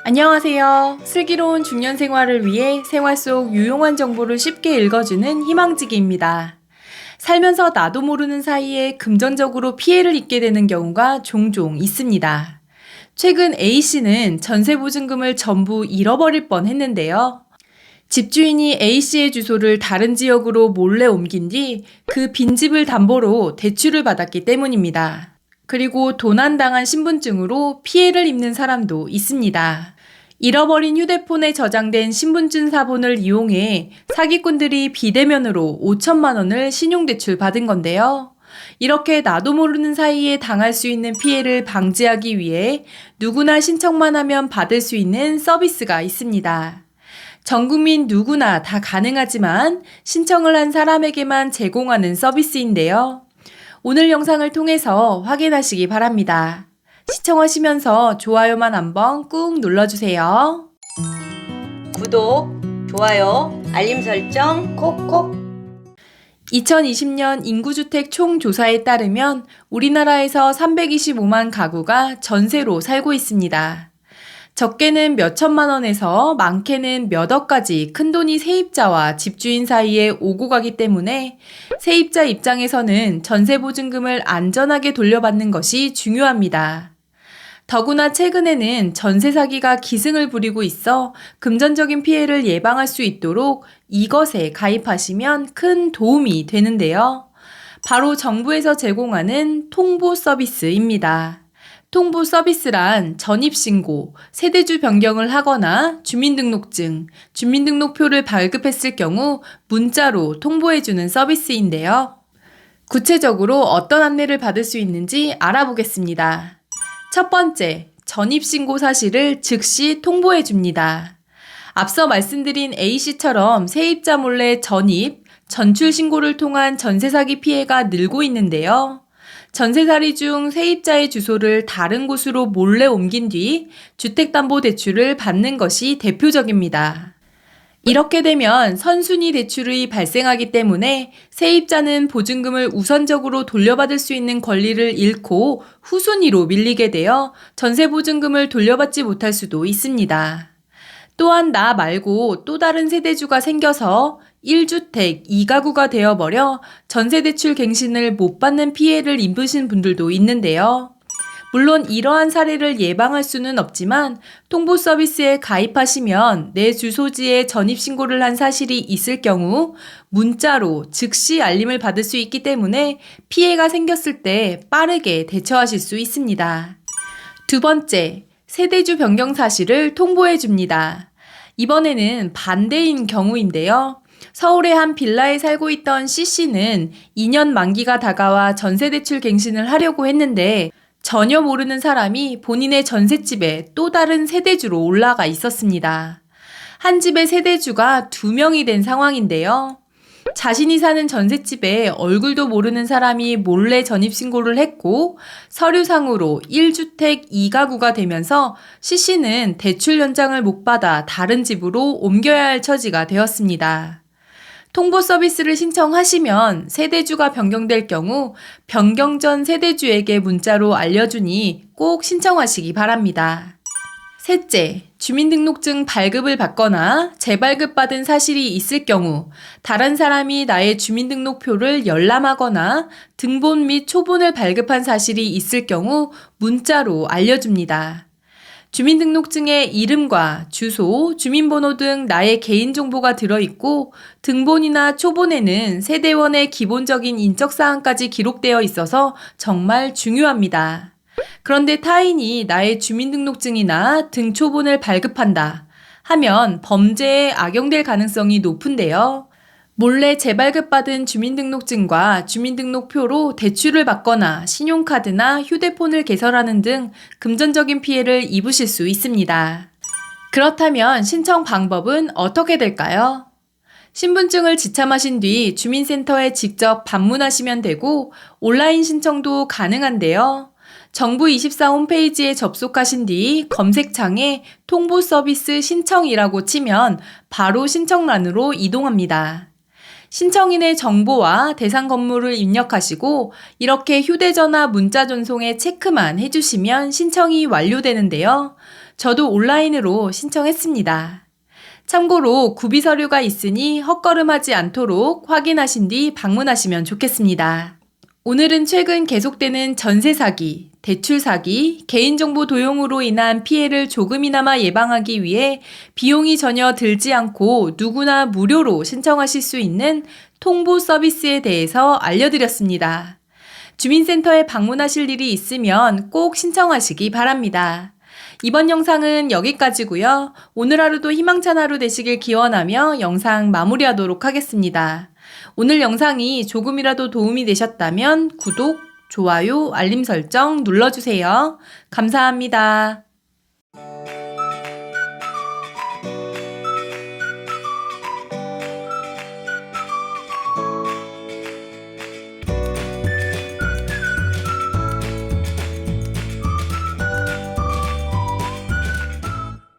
안녕하세요. 슬기로운 중년 생활을 위해 생활 속 유용한 정보를 쉽게 읽어주는 희망지기입니다. 살면서 나도 모르는 사이에 금전적으로 피해를 입게 되는 경우가 종종 있습니다. 최근 A씨는 전세보증금을 전부 잃어버릴 뻔 했는데요. 집주인이 A씨의 주소를 다른 지역으로 몰래 옮긴 뒤 그 빈집을 담보로 대출을 받았기 때문입니다. 그리고 도난당한 신분증으로 피해를 입는 사람도 있습니다. 잃어버린 휴대폰에 저장된 신분증 사본을 이용해 사기꾼들이 비대면으로 5천만 원을 신용대출 받은 건데요. 이렇게 나도 모르는 사이에 당할 수 있는 피해를 방지하기 위해 누구나 신청만 하면 받을 수 있는 서비스가 있습니다. 전 국민 누구나 다 가능하지만 신청을 한 사람에게만 제공하는 서비스인데요. 오늘 영상을 통해서 확인하시기 바랍니다. 시청하시면서 좋아요만 한번 꾹 눌러주세요. 구독, 좋아요, 알림 설정 콕콕. 2020년 인구주택 총조사에 따르면 우리나라에서 325만 가구가 전세로 살고 있습니다. 적게는 몇 천만 원에서 많게는 몇 억까지 큰돈이 세입자와 집주인 사이에 오고 가기 때문에 세입자 입장에서는 전세보증금을 안전하게 돌려받는 것이 중요합니다. 더구나 최근에는 전세 사기가 기승을 부리고 있어 금전적인 피해를 예방할 수 있도록 이것에 가입하시면 큰 도움이 되는데요. 바로 정부에서 제공하는 통보 서비스입니다. 통보 서비스란 전입신고, 세대주 변경을 하거나 주민등록증, 주민등록표를 발급했을 경우 문자로 통보해주는 서비스인데요. 구체적으로 어떤 안내를 받을 수 있는지 알아보겠습니다. 첫 번째, 전입신고 사실을 즉시 통보해줍니다. 앞서 말씀드린 A씨처럼 세입자 몰래 전입, 전출신고를 통한 전세사기 피해가 늘고 있는데요. 전세살이 중 세입자의 주소를 다른 곳으로 몰래 옮긴 뒤 주택담보대출을 받는 것이 대표적입니다. 이렇게 되면 선순위 대출이 발생하기 때문에 세입자는 보증금을 우선적으로 돌려받을 수 있는 권리를 잃고 후순위로 밀리게 되어 전세보증금을 돌려받지 못할 수도 있습니다. 또한 나 말고 또 다른 세대주가 생겨서 1주택 2가구가 되어버려 전세대출 갱신을 못 받는 피해를 입으신 분들도 있는데요. 물론 이러한 사례를 예방할 수는 없지만 통보 서비스에 가입하시면 내 주소지에 전입신고를 한 사실이 있을 경우 문자로 즉시 알림을 받을 수 있기 때문에 피해가 생겼을 때 빠르게 대처하실 수 있습니다. 두 번째, 세대주 변경 사실을 통보해 줍니다. 이번에는 반대인 경우인데요. 서울의 한 빌라에 살고 있던 C씨는 2년 만기가 다가와 전세대출 갱신을 하려고 했는데 전혀 모르는 사람이 본인의 전셋집에 또 다른 세대주로 올라가 있었습니다. 한 집의 세대주가 2명이 된 상황인데요. 자신이 사는 전셋집에 얼굴도 모르는 사람이 몰래 전입신고를 했고 서류상으로 1주택 2가구가 되면서 C씨는 대출 연장을 못 받아 다른 집으로 옮겨야 할 처지가 되었습니다. 통보 서비스를 신청하시면 세대주가 변경될 경우 변경 전 세대주에게 문자로 알려주니 꼭 신청하시기 바랍니다. 셋째, 주민등록증 발급을 받거나 재발급받은 사실이 있을 경우 다른 사람이 나의 주민등록표를 열람하거나 등본 및 초본을 발급한 사실이 있을 경우 문자로 알려줍니다. 주민등록증에 이름과 주소, 주민번호 등 나의 개인정보가 들어있고 등본이나 초본에는 세대원의 기본적인 인적사항까지 기록되어 있어서 정말 중요합니다. 그런데 타인이 나의 주민등록증이나 등초본을 발급한다 하면 범죄에 악용될 가능성이 높은데요. 몰래 재발급받은 주민등록증과 주민등록표로 대출을 받거나 신용카드나 휴대폰을 개설하는 등 금전적인 피해를 입으실 수 있습니다. 그렇다면 신청 방법은 어떻게 될까요? 신분증을 지참하신 뒤 주민센터에 직접 방문하시면 되고 온라인 신청도 가능한데요. 정부24 홈페이지에 접속하신 뒤 검색창에 통보 서비스 신청이라고 치면 바로 신청란으로 이동합니다. 신청인의 정보와 대상 건물을 입력하시고 이렇게 휴대전화 문자 전송에 체크만 해주시면 신청이 완료되는데요. 저도 온라인으로 신청했습니다. 참고로 구비 서류가 있으니 헛걸음하지 않도록 확인하신 뒤 방문하시면 좋겠습니다. 오늘은 최근 계속되는 전세 사기, 대출 사기, 개인정보 도용으로 인한 피해를 조금이나마 예방하기 위해 비용이 전혀 들지 않고 누구나 무료로 신청하실 수 있는 통보 서비스에 대해서 알려드렸습니다. 주민센터에 방문하실 일이 있으면 꼭 신청하시기 바랍니다. 이번 영상은 여기까지고요. 오늘 하루도 희망찬 하루 되시길 기원하며 영상 마무리하도록 하겠습니다. 오늘 영상이 조금이라도 도움이 되셨다면 구독, 좋아요, 알림 설정 눌러주세요. 감사합니다.